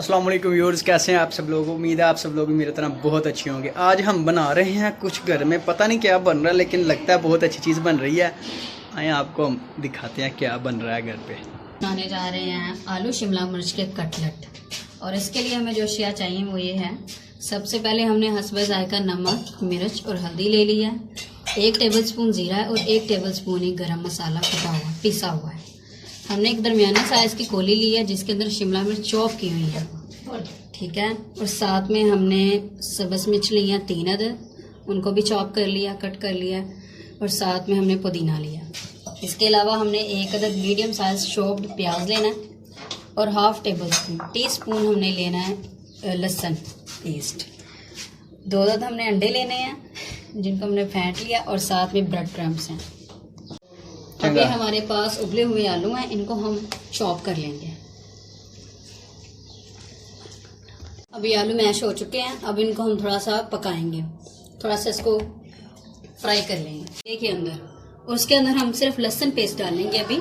अस्सलाम वालेकुम व्यूअर्स, कैसे हैं आप सब लोग। उम्मीद है आप सब लोग मेरी तरह बहुत अच्छे होंगे। आज हम बना रहे हैं कुछ घर में, पता नहीं क्या बन रहा है लेकिन लगता है बहुत अच्छी चीज़ बन रही है। आए आपको हम दिखाते हैं क्या बन रहा है घर पे। बनाने जा रहे हैं आलू शिमला मिर्च के कटलेट, और इसके लिए हमें जो अशिया चाहिए वो ये है। सबसे पहले हमने हस्बे ज़ायका नमक, मिर्च और हल्दी ले लिया है। 1 टेबलस्पून ज़ीरा है और 1 टेबलस्पून ही गरम मसाला पिसा हुआ है। हमने एक दरमियाना साइज़ की कोली ली है जिसके अंदर शिमला मिर्च चॉप की हुई है, ठीक है। और साथ में हमने सब्ज़ मिर्च ली है 3 अदद, उनको भी चॉप कर लिया, कट कर लिया। और साथ में हमने पुदीना लिया। इसके अलावा हमने 1 अदद मीडियम साइज चॉप्ड प्याज लेना है और हाफ टीस्पून हमने लेना है लहसुन पेस्ट। 2 अदद हमने अंडे लेने हैं जिनको हमने फेंट लिया, और साथ में ब्रेड क्रम्स हैं। अभी हमारे पास उबले हुए आलू हैं, इनको हम चॉप कर लेंगे। अभी आलू मैश हो चुके हैं, अब इनको हम थोड़ा सा पकाएंगे, थोड़ा सा इसको फ्राई कर लेंगे। देखिए अंदर, और उसके अंदर हम सिर्फ लहसुन पेस्ट डालेंगे अभी।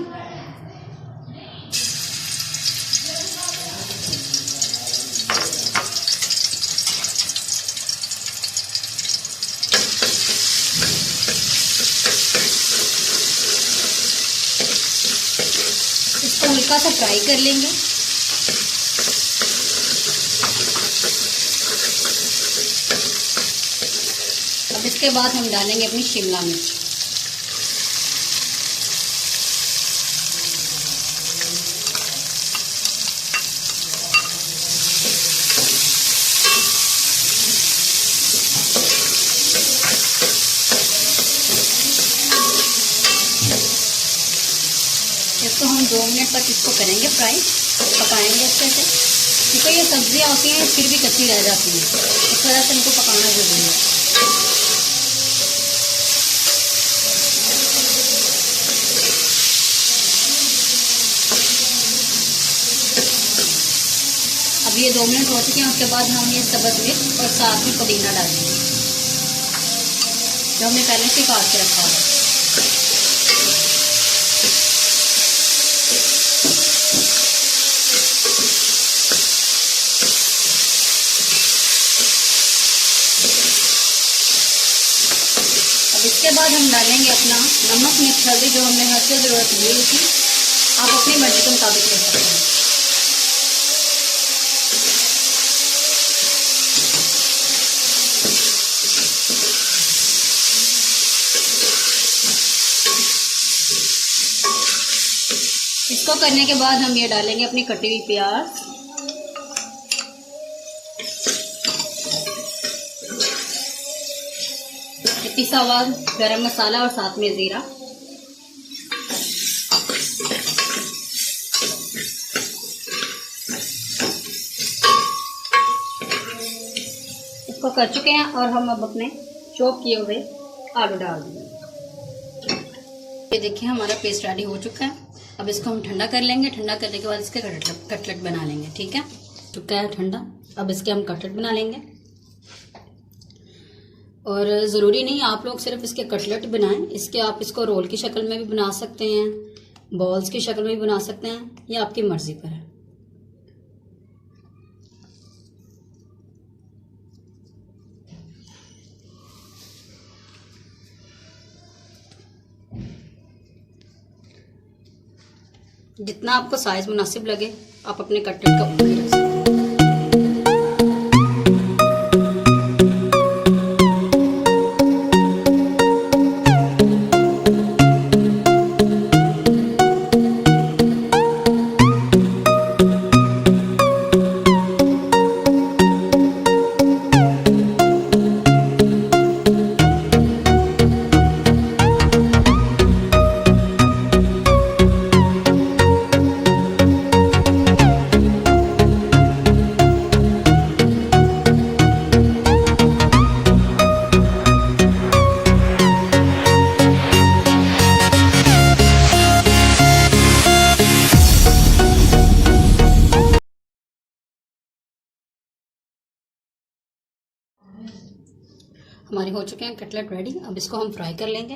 इसको हल्का सा फ्राई कर लेंगे। अब इसके बाद हम डालेंगे अपनी शिमला मिर्च। इसको हम 2 मिनट तक इसको करेंगे फ्राई, पकाएंगे अच्छे से, क्योंकि ये सब्जियां होती हैं फिर भी कच्ची रह जाती हैं, इस वजह से इनको पकाना जरूरी है। अब ये 2 मिनट हो चुके हैं। उसके बाद हम ये सब्ज़ मिर्च और साथ में पुदीना डालेंगे जो हमने पहले से काट के रखा है। इसके बाद हम डालेंगे अपना नमक, मिर्च, हल्दी जो हमने हर से ज़रूरत हुई थी। आप अपनी मर्जी के मुताबिक ले सकते हैं। इसको करने के बाद हम ये डालेंगे अपनी कटी हुई प्याज, पिसा हुआ गरम मसाला और साथ में ज़ीरा। इसको कर चुके हैं और हम अब अपने चॉप किए हुए आलू डाल देंगे। ये देखिए हमारा पेस्ट रेडी हो चुका है। अब इसको हम ठंडा कर लेंगे। ठंडा करने के बाद इसके कटलेट बना लेंगे, ठीक है। चुका है ठंडा, अब इसके हम कटलेट बना लेंगे। और ज़रूरी नहीं आप लोग सिर्फ इसके कटलेट बनाएं, इसके आप इसको रोल की शक्ल में भी बना सकते हैं, बॉल्स की शक्ल में भी बना सकते हैं, ये आपकी मर्ज़ी पर है। जितना आपको साइज़ मुनासिब लगे आप अपने कटलेट का उतना ही रख सकते हैं। हमारे हो चुके हैं कटलेट रेडी। अब इसको हम फ्राई कर लेंगे।